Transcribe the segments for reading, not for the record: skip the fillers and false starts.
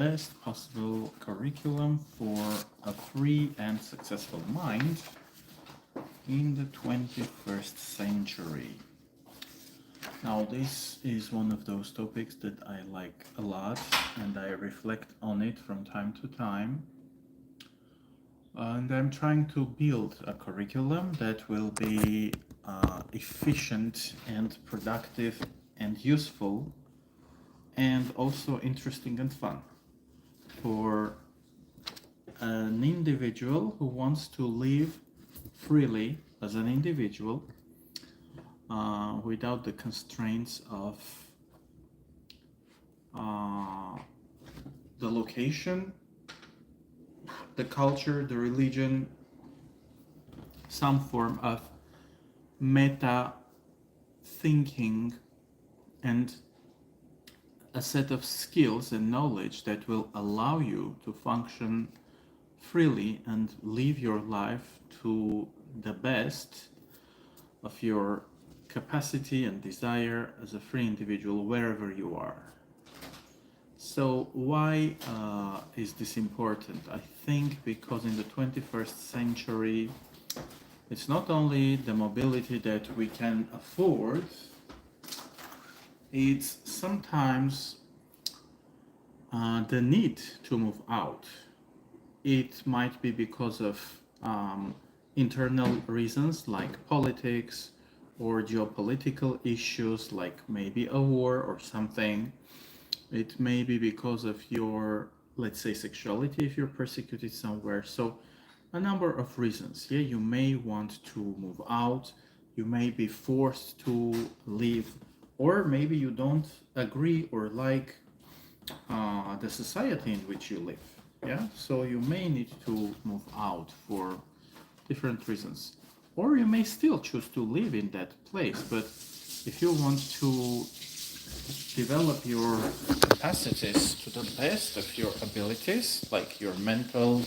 best possible curriculum for a free and successful mind in the 21st century. Now, this is one of those topics that I like a lot and I reflect on it from time to time. And I'm trying to build a curriculum that will be efficient and productive and useful and also interesting and fun for an individual who wants to live freely as an individual without the constraints of uh, the location, the culture, the religion, some form of meta thinking, and a set of skills and knowledge that will allow you to function freely and live your life to the best of your capacity and desire as a free individual wherever you are. So why is this important? I think because in the 21st century, it's not only the mobility that we can afford, it's sometimes the need to move out. It might be because of internal reasons like politics or geopolitical issues like maybe a war or something. It may be because of your, let's say, sexuality if you're persecuted somewhere. So a number of reasons. Yeah, you may want to move out, you may be forced to leave, or maybe you don't agree or like the society in which you live. Yeah, so you may need to move out for different reasons, or you may still choose to live in that place. But if you want to develop your capacities to the best of your abilities, like your mental,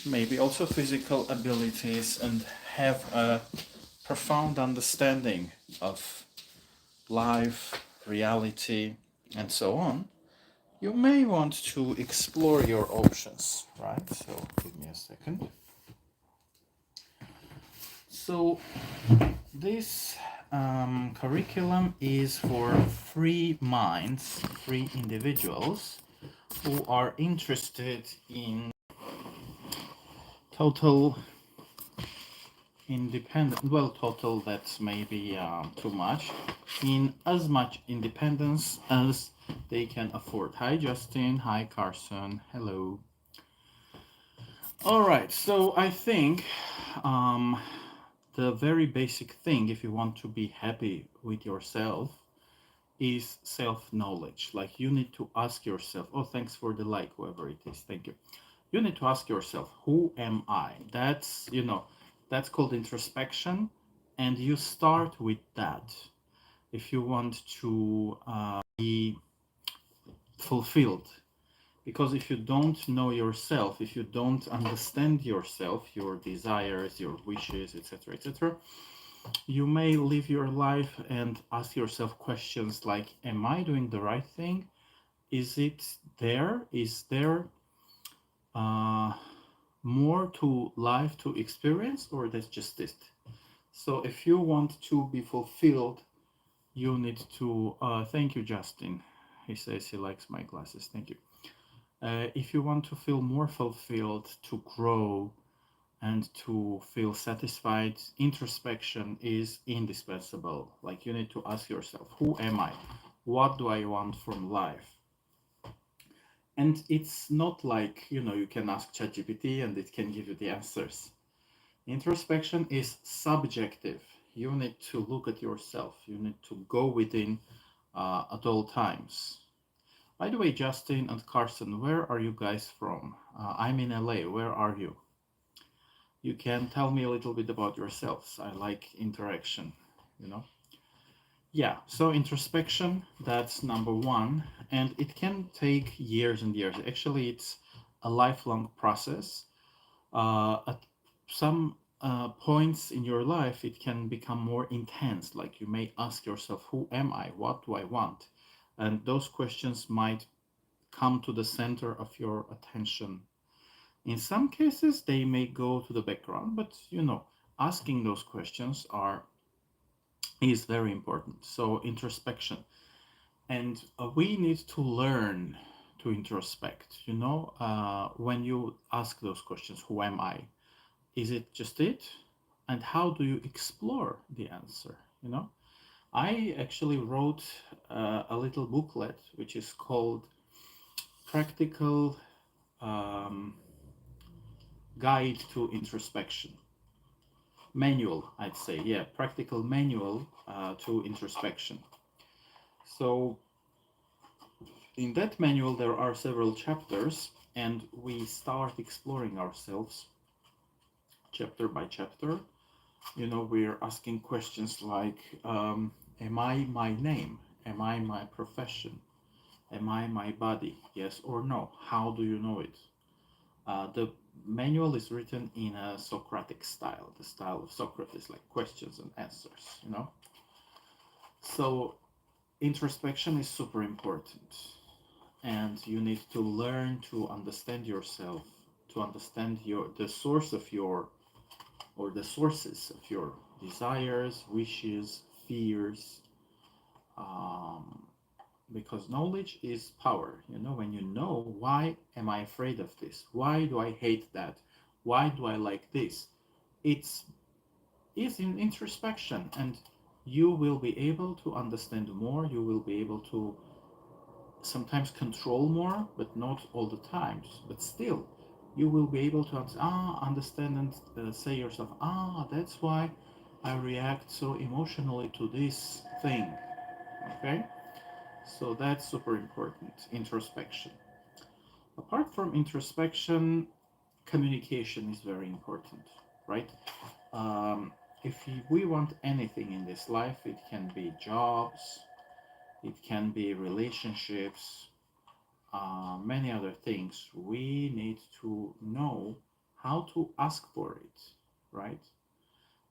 maybe also physical abilities, and have a profound understanding of life, reality, and so on, you may want to explore your options, right? So give me a second. So this curriculum is for free minds, free individuals who are interested in total independent, well, total, that's maybe too much, in as much independence as they can afford. Hi Justin, hi Carson, hello. All right, so I think the very basic thing if you want to be happy with yourself is self-knowledge. Like, you need to ask yourself, oh, thanks for the like, whoever it is, thank you. You need to ask yourself, who am I? That's, that's called introspection, and you start with that if you want to be fulfilled. Because if you don't know yourself, if you don't understand yourself, your desires, your wishes, etc., etc., you may live your life and ask yourself questions like, am I doing the right thing? Is it there? Is there more to life to experience, or that's just it? So if you want to be fulfilled, you need to, thank you, Justin. He says he likes my glasses. Thank you. If you want to feel more fulfilled, to grow, and to feel satisfied, introspection is indispensable. Like, you need to ask yourself, who am I? What do I want from life? And it's not like, you can ask ChatGPT and it can give you the answers. Introspection is subjective. You need to look at yourself. You need to go within at all times. By the way, Justin and Carson, where are you guys from? I'm in LA. Where are you? You can tell me a little bit about yourselves. I like interaction, you know? Yeah, so introspection, that's number one. And it can take years and years. Actually, it's a lifelong process. At some points in your life, it can become more intense. Like, you may ask yourself, who am I? What do I want? And those questions might come to the center of your attention. In some cases, they may go to the background, but asking those questions are is very important. So introspection, and we need to learn to introspect. When you ask those questions, who am I? Is it just it? And how do you explore the answer? I actually wrote a little booklet which is called Practical um, Guide to Introspection. Manual, I'd say. Yeah, practical manual to introspection. So, in that manual, there are several chapters, and we start exploring ourselves chapter by chapter. We're asking questions like, am I my name? Am I my profession? Am I my body? Yes or no? How do you know it? The manual is written in a Socratic style, the style of Socrates, like questions and answers. So introspection is super important, and you need to learn to understand yourself, to understand the source of your or the sources of your desires, wishes, fears, um, because knowledge is power. When you know, why am I afraid of this? Why do I hate that? Why do I like this? It's is in introspection, and you will be able to understand more. You will be able to sometimes control more, but not all the times. But still, you will be able to understand and say yourself, that's why I react so emotionally to this thing. Okay, so that's super important. Introspection. Apart from introspection, communication is very important, right? Um, if we want anything in this life, it can be jobs, it can be relationships, many other things. We need to know how to ask for it, right?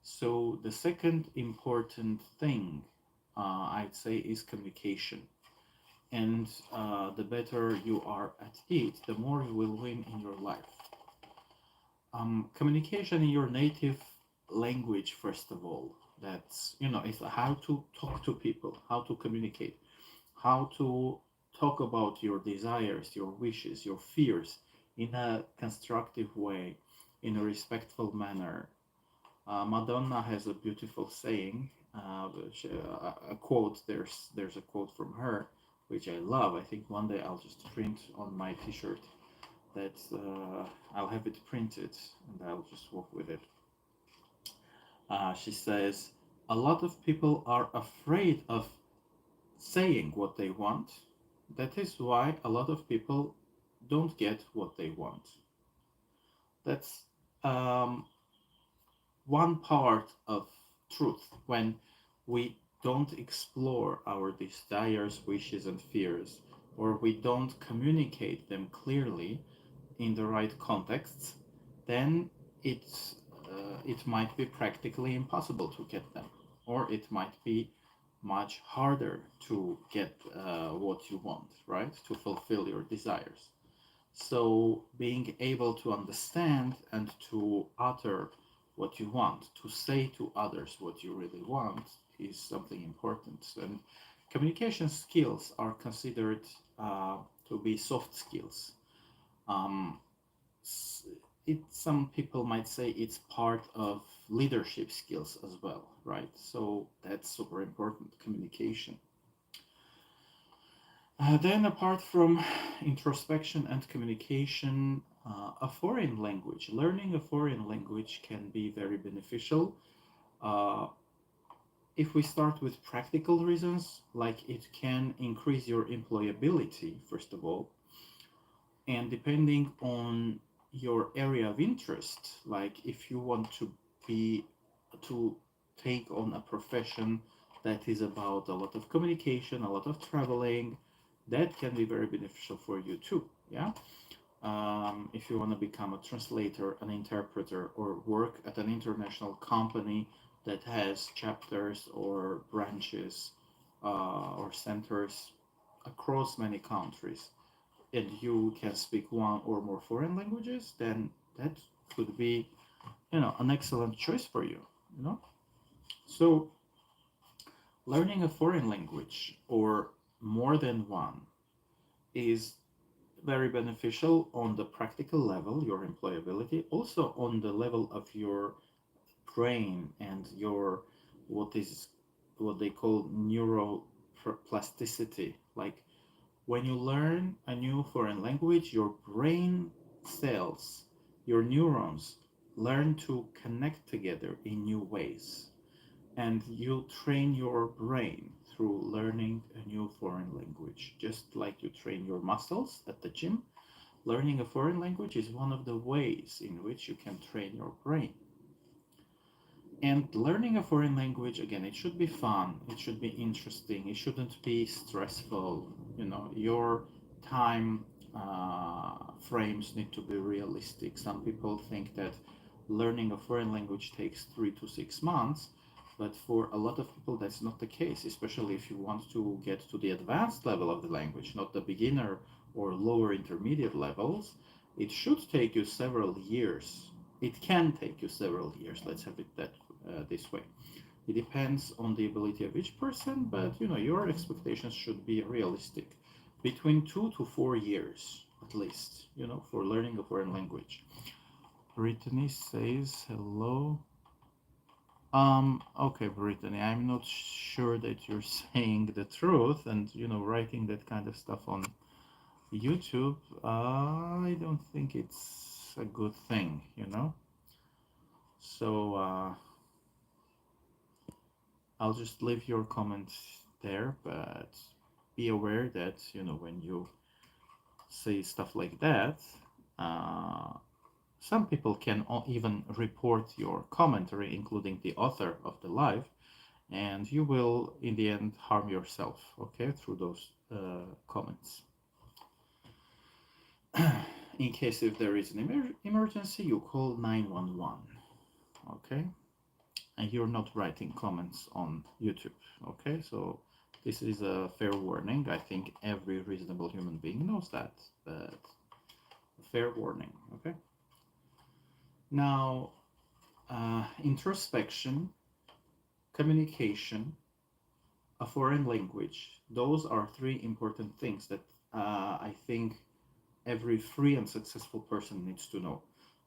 So the second important thing, I'd say, is communication. And the better you are at it, the more you will win in your life. Communication in your native language, first of all. It's how to talk to people, how to communicate, how to talk about your desires, your wishes, your fears in a constructive way, in a respectful manner. Madonna has a beautiful saying, a quote. There's a quote from her which I love. I think one day I'll just print on my T-shirt that I'll have it printed and I'll just walk with it. She says, "A lot of people are afraid of saying what they want. That is why a lot of people don't get what they want." That's um, one part of truth. When we don't explore our desires, wishes, and fears, or we don't communicate them clearly in the right contexts, then it might be practically impossible to get them, or it might be much harder to get what you want, right? To fulfill your desires. So being able to understand and to utter what you want, to say to others what you really want, is something important. And communication skills are considered to be soft skills. Um, some people might say it's part of leadership skills as well, right? So that's super important, communication. Then, apart from introspection and communication, a foreign language, learning a foreign language can be very beneficial. Uh, if we start with practical reasons, like it can increase your employability, first of all, and depending on your area of interest, like if you want be to take on a profession that is about a lot of communication, a lot of traveling, that can be very beneficial for you too. Yeah. If you want to become a translator, an interpreter, or work at an international company that has chapters or branches or centers across many countries, and you can speak one or more foreign languages, then that could be, an excellent choice for you. You know, so learning a foreign language or more than one is very beneficial on the practical level, your employability, also on the level of your brain and your what is what they call neuroplasticity. Like when you learn a new foreign language, your brain cells, your neurons learn to connect together in new ways. And you train your brain through learning a new foreign language, just like you train your muscles at the gym. Learning a foreign language is one of the ways in which you can train your brain. And learning a foreign language, again, it should be fun, it should be interesting, it shouldn't be stressful. Your time frames need to be realistic. Some people think that learning a foreign language takes 3 to 6 months, but for a lot of people, that's not the case, especially if you want to get to the advanced level of the language, not the beginner or lower intermediate levels. It should take you several years. It can take you several years. Let's have it this way. It depends on the ability of each person, but your expectations should be realistic. Between 2 to 4 years, at least, for learning a foreign language. Brittany says hello. Okay, Brittany, I'm not sure that you're saying the truth and, writing that kind of stuff on YouTube. I don't think it's a good thing. So, I'll just leave your comment there, but be aware that, when you say stuff like that, uh, some people can even report your commentary, including the author of the live, and you will, in the end, harm yourself, okay, through those comments. In case if there is an emergency, you call 911, okay? And you're not writing comments on YouTube, okay? So this is a fair warning. I think every reasonable human being knows that, but a fair warning, okay? Now, introspection, communication, a foreign language, those are three important things that I think every free and successful person needs to know.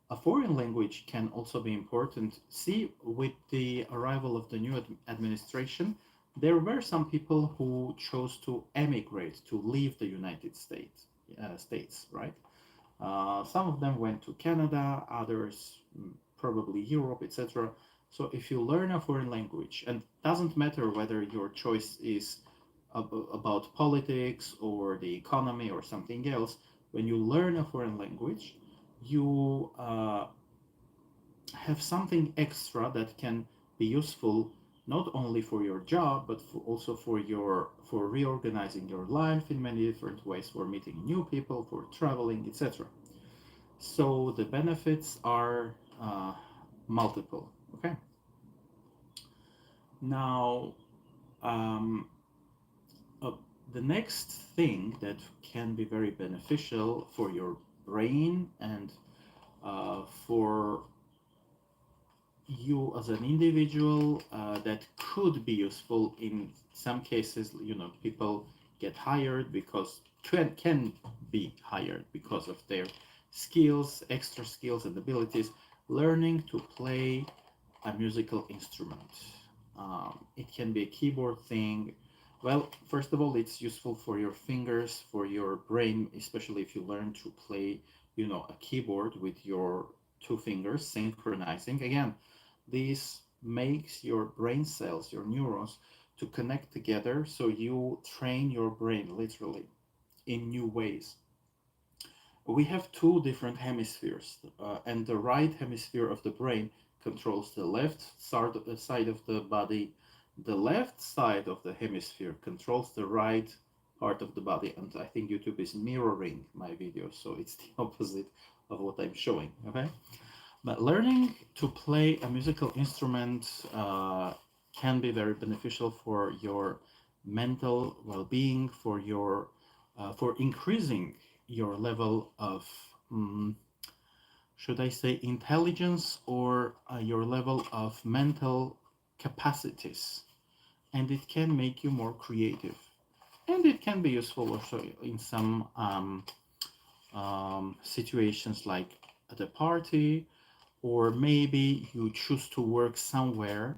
A foreign language can also be important. See, with the arrival of the new administration, there were some people who chose to emigrate, to leave the United States, right? Some of them went to Canada, others probably Europe, etc. So if you learn a foreign language, and doesn't matter whether your choice is about politics or the economy or something else, when you learn a foreign language, you have something extra that can be useful not only for your job but also for reorganizing your life in many different ways, for meeting new people, for traveling, etc. So the benefits are multiple. Okay. Now, um, uh, the next thing that can be very beneficial for your brain and for you as an individual, that could be useful in some cases. People get hired because can be hired because of their skills, extra skills and abilities. Learning to play a musical instrument. It can be a keyboard thing. Well, first of all, it's useful for your fingers, for your brain, especially if you learn to play, a keyboard with your two fingers, synchronizing. Again, this makes your brain cells, your neurons, to connect together, so you train your brain literally in new ways. We have two different hemispheres, and the right hemisphere of the brain controls the left side of the body. The left side of the hemisphere controls the right part of the body, and I think YouTube is mirroring my video, so it's the opposite of what I'm showing. Okay, but learning to play a musical instrument can be very beneficial for your mental well-being, for increasing your level of, mm, should I say, intelligence, or your level of mental capacities, and it can make you more creative. And it can be useful also in some situations like at a party, or maybe you choose to work somewhere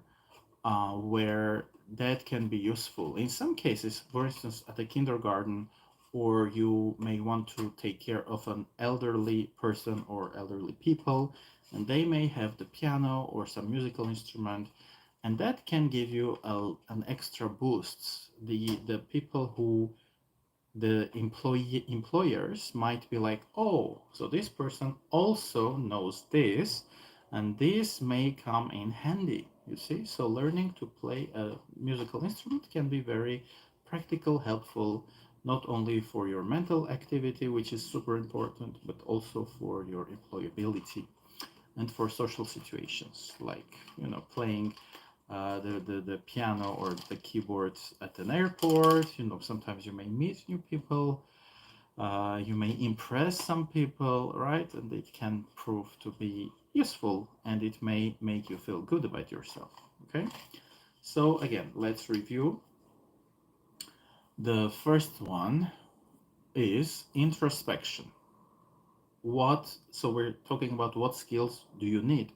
where that can be useful. In some cases, for instance, at a kindergarten, or you may want to take care of an elderly person or elderly people, and they may have the piano or some musical instrument, and that can give you an extra boost. The people who the employers might be like, oh, so this person also knows this, and this may come in handy, you see. So learning to play a musical instrument can be very practical, helpful, not only for your mental activity, which is super important, but also for your employability and for social situations, like, playing the piano or the keyboards at an airport. Sometimes you may meet new people, you may impress some people, right? And it can prove to be useful, and it may make you feel good about yourself. Okay, so again, let's review. The first one is introspection. So we're talking about what skills do you need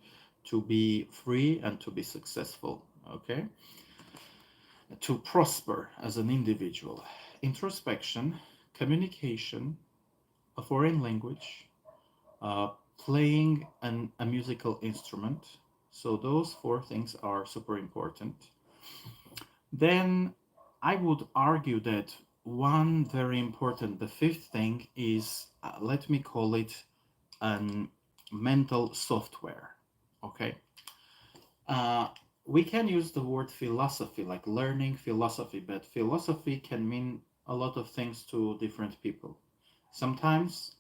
to be free and to be successful, okay? To prosper as an individual. Introspection, communication, a foreign language, uh, playing a musical instrument. So those four things are super important. Then I would argue that one very important, the fifth thing is, let me call it an mental software. Okay. Uh, we can use the word philosophy, like learning philosophy, but philosophy can mean a lot of things to different people. Sometimes,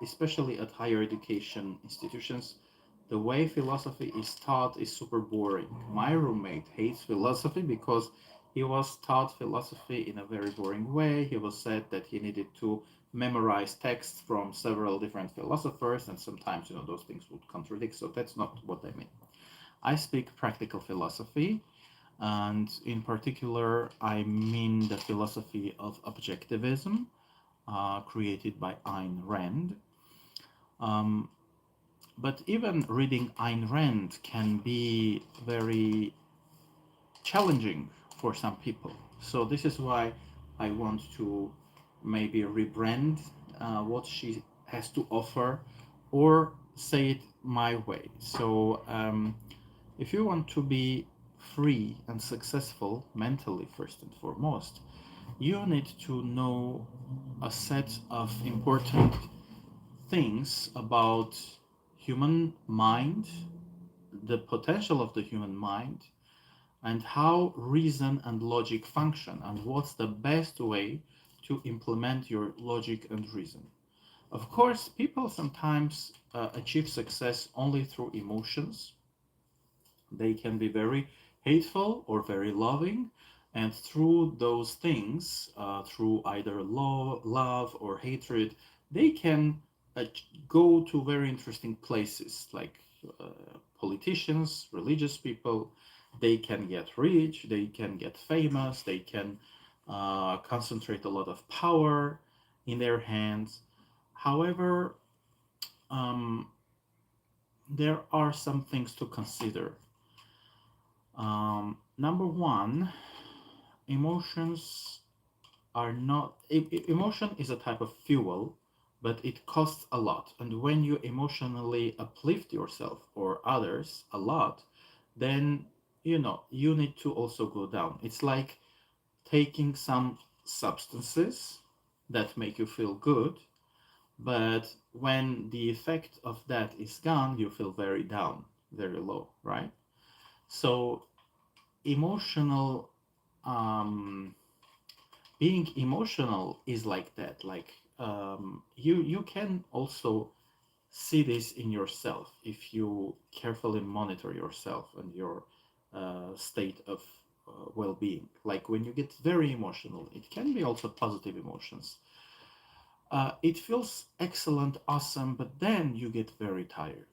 especially at higher education institutions, the way philosophy is taught is super boring. My roommate hates philosophy because he was taught philosophy in a very boring way. He was said that he needed to memorize texts from several different philosophers, and sometimes, those things would contradict. So that's not what I mean. I speak practical philosophy, and in particular, I mean the philosophy of objectivism, created by Ayn Rand. Um, but even reading Ayn Rand can be very challenging for some people. So this is why I want to maybe rebrand what she has to offer, or say it my way. So if you want to be free and successful mentally, first and foremost, you need to know a set of important things about human mind, the potential of the human mind, and how reason and logic function, and what's the best way to implement your logic and reason. Of course, people sometimes achieve success only through emotions. They can be very hateful or very loving, and through those things, through either love or hatred, they can go to very interesting places, like politicians, religious people. They can get rich, they can get famous, they can concentrate a lot of power in their hands. However, um, there are some things to consider. Number one, emotions are not, emotion is a type of fuel, but it costs a lot. And when you emotionally uplift yourself or others a lot, then, you need to also go down. It's like taking some substances that make you feel good, but when the effect of that is gone, you feel very down, very low, right? So emotional, um, being emotional is like that. Like, you can also see this in yourself if you carefully monitor yourself and your state of well-being. Like when you get very emotional, it can be also positive emotions. It feels excellent, awesome, but then you get very tired.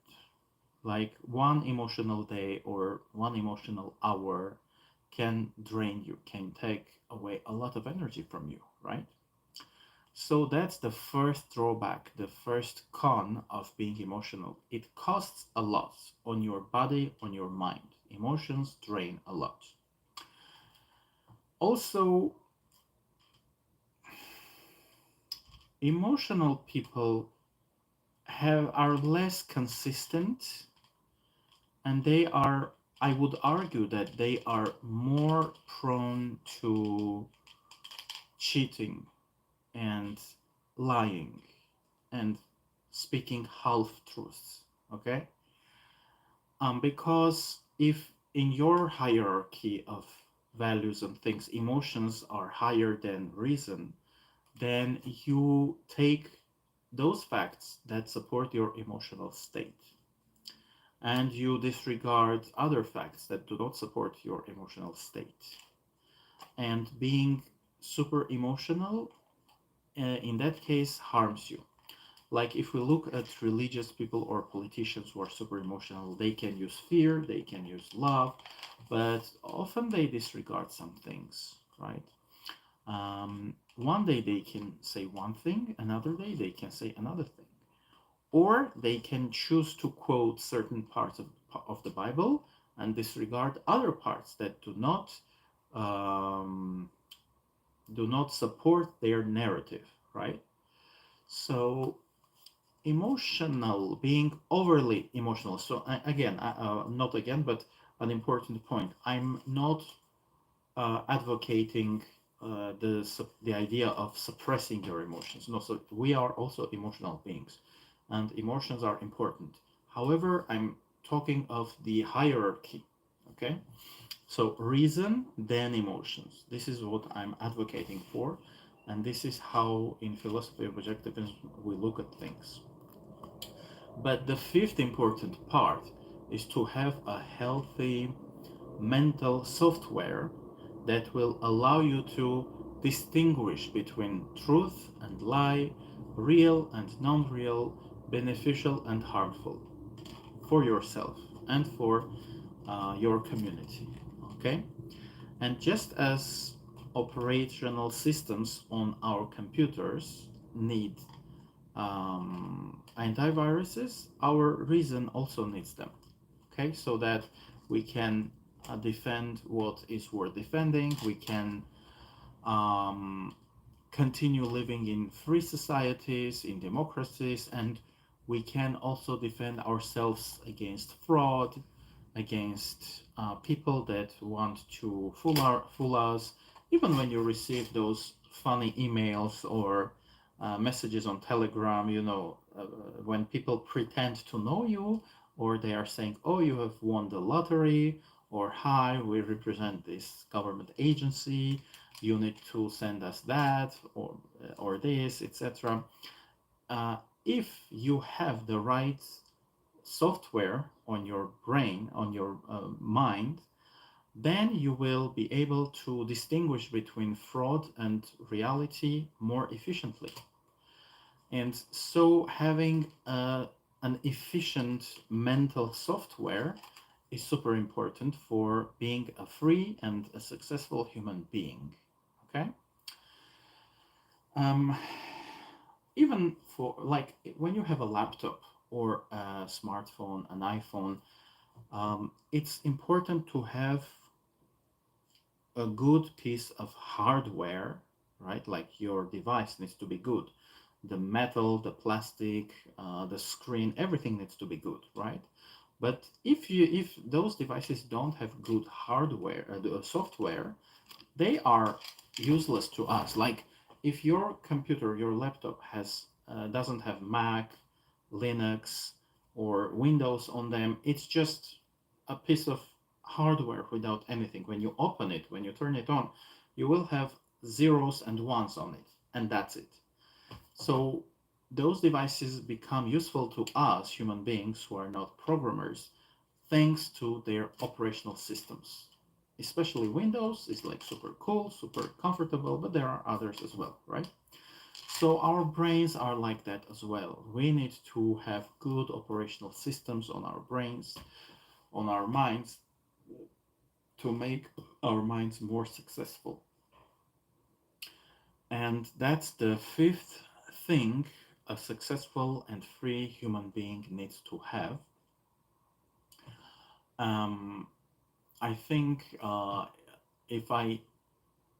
Like one emotional day or one emotional hour can drain you, can take away a lot of energy from you, right? So that's the first drawback, the first con of being emotional. It costs a lot on your body, on your mind. Emotions drain a lot. Also, emotional people are less consistent, and they are, I would argue that they are more prone to cheating and lying and speaking half truths. Okay, because if in your hierarchy of values and things emotions are higher than reason, then you take those facts that support your emotional state and you disregard other facts that do not support your emotional state. And being super emotional in that case harms you. Like if we look at religious people or politicians who are super emotional, they can use fear, they can use love, but often they disregard some things, right? One day they can say one thing, another day they can say another thing. Or they can choose to quote certain parts of the Bible and disregard other parts that um, do not support their narrative, right? So emotional, being overly emotional. So again, not again, but an important point. I'm not advocating the idea of suppressing your emotions. No, so we are also emotional beings, and emotions are important. However, I'm talking of the hierarchy. Okay, so reason then emotions. This is what I'm advocating for, and this is how in philosophy of objectivism we look at things. But the fifth important part is to have a healthy mental software that will allow you to distinguish between truth and lie, real and non real, beneficial and harmful for yourself and for your community. Okay? And just as operational systems on our computers need antiviruses, our reason also needs them. Okay, so that we can defend what is worth defending. We can um, continue living in free societies, in democracies, and we can also defend ourselves against fraud, against people that want to fool us. Even when you receive those funny emails or messages on Telegram, when people pretend to know you, or they are saying, "Oh, you have won the lottery," or "Hi, we represent this government agency. You need to send us that or this, etc." If you have the right software on your brain, on your mind, then you will be able to distinguish between fraud and reality more efficiently. And so having an efficient mental software is super important for being a free and a successful human being. Okay? Um, Even for like when you have a laptop or a smartphone, an iPhone, it's important to have a good piece of hardware, right? Like your device needs to be good. The metal, the plastic, the screen, everything needs to be good, right? But if those devices don't have good hardware, the software, they are useless to us. Like if your computer, your laptop doesn't have Mac, Linux, or Windows on them, it's just a piece of hardware without anything. When you open it, when you turn it on, you will have zeros and ones on it, and that's it. So those devices become useful to us human beings who are not programmers thanks to their operational systems. Especially Windows is like super cool, super comfortable, but there are others as well, right? So our brains are like that as well. We need to have good operational systems on our brains, on our minds, to make our minds more successful. And that's the fifth thing a successful and free human being needs to have. Um, I think if I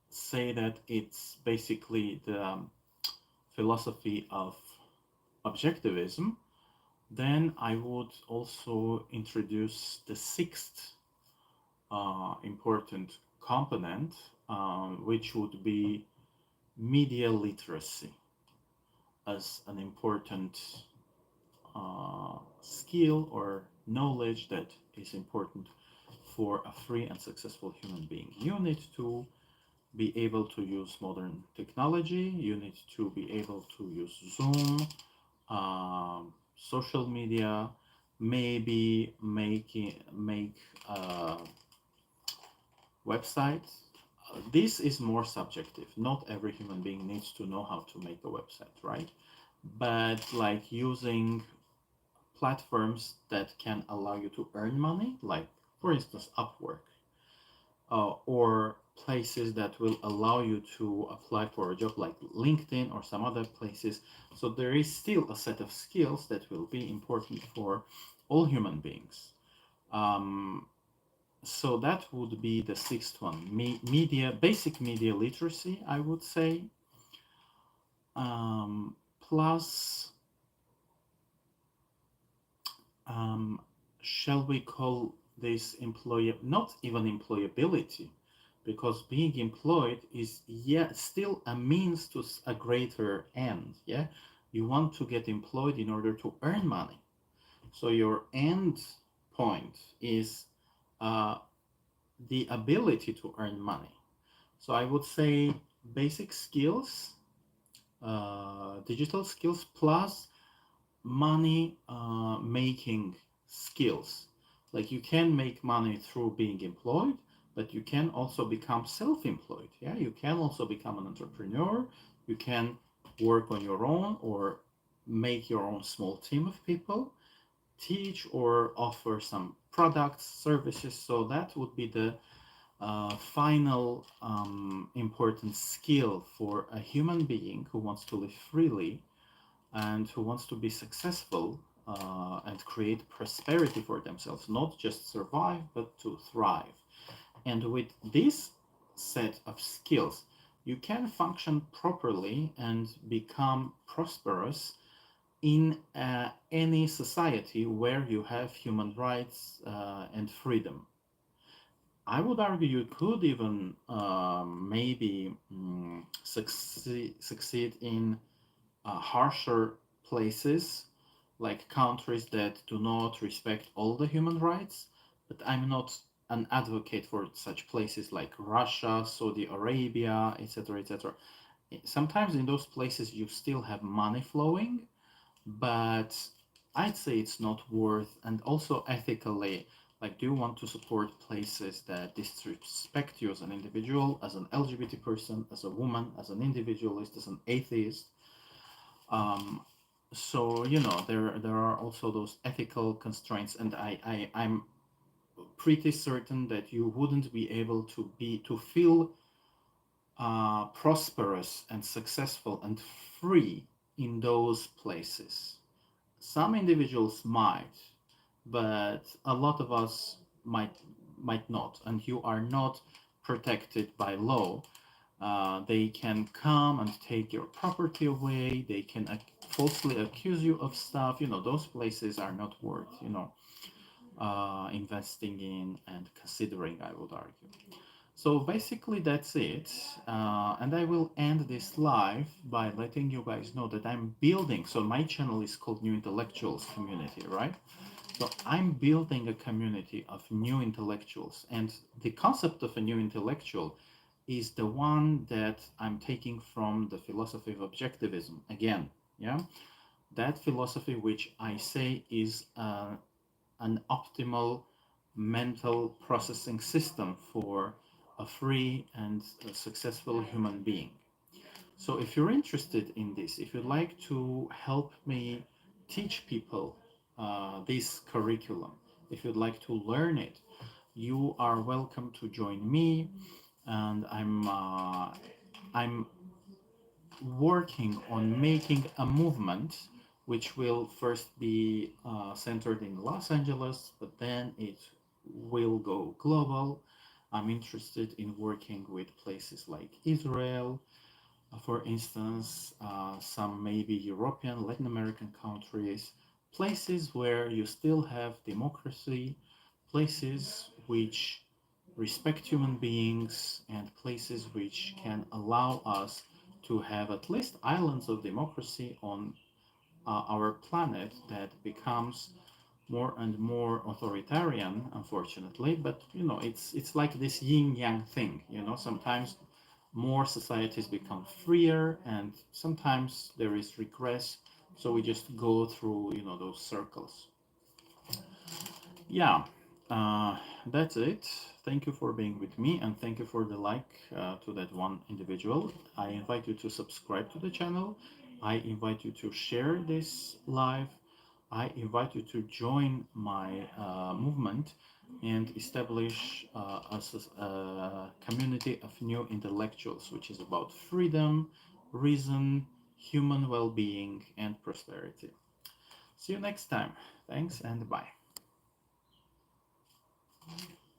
say that it's basically the philosophy of objectivism, then I would also introduce the sixth important component, which would be media literacy as an important skill or knowledge that is important for a free and successful human being. You need to be able to use modern technology, you need to be able to use Zoom, social media, maybe make websites. This is more subjective. Not every human being needs to know how to make a website, right? But like using platforms that can allow you to earn money, like for instance Upwork, or places that will allow you to apply for a job like LinkedIn or some other places. So there is still a set of skills that will be important for all human beings. Um, so that would be the sixth one, basic media literacy, I would say, plus, um, shall we call this not even employability, because being employed is, yeah, still a means to a greater end. Yeah, you want to get employed in order to earn money. So your end point is uh, the ability to earn money. So I would say basic skills, digital skills, plus money making skills. Like you can make money through being employed, but you can also become self-employed. Yeah, you can also become an entrepreneur. You can work on your own or make your own small team of people, teach or offer some products, services. So that would be the final important skill for a human being who wants to live freely and who wants to be successful and create prosperity for themselves, not just survive, but to thrive. And with this set of skills, you can function properly and become prosperous in any society where you have human rights and freedom. I would argue you could even maybe succeed in harsher places, like countries that do not respect all the human rights. But I'm not an advocate for such places like Russia, Saudi Arabia, etc., etc. Sometimes in those places you still have money flowing, but I'd say it's not worth, and also ethically, like, do you want to support places that disrespect you as an individual, as an LGBT person, as a woman, as an individualist, as an atheist? Um, so there are also those ethical constraints, and I'm pretty certain that you wouldn't be able to feel prosperous and successful and free in those places. Some individuals might, but a lot of us might not, and you are not protected by law. They can come and take your property away. They can falsely accuse you of stuff. Those places are not worth investing in and considering, I would argue. So basically that's it. And I will end this live by letting you guys know that I'm building. So my channel is called New Intellectuals Community, right? So I'm building a community of new intellectuals. And the concept of a new intellectual is the one that I'm taking from the philosophy of objectivism. Again, yeah? That philosophy, which I say is an optimal mental processing system for a free and a successful human being. So if you're interested in this, if you'd like to help me teach people this curriculum, if you'd like to learn it, you are welcome to join me. And I'm working on making a movement which will first be centered in Los Angeles, but then it will go global. I'm interested in working with places like Israel, for instance, some maybe European, Latin American countries, places where you still have democracy, places which respect human beings, and places which can allow us to have at least islands of democracy on our planet that becomes more and more authoritarian, unfortunately. But it's like this yin yang thing. Sometimes more societies become freer, and sometimes there is regress. So we just go through those circles. Yeah, that's it. Thank you for being with me, and thank you for the like to that one individual. I invite you to subscribe to the channel. I invite you to share this live. I invite you to join my movement and establish a community of new intellectuals, which is about freedom, reason, human well-being, and prosperity. See you next time. Thanks and bye.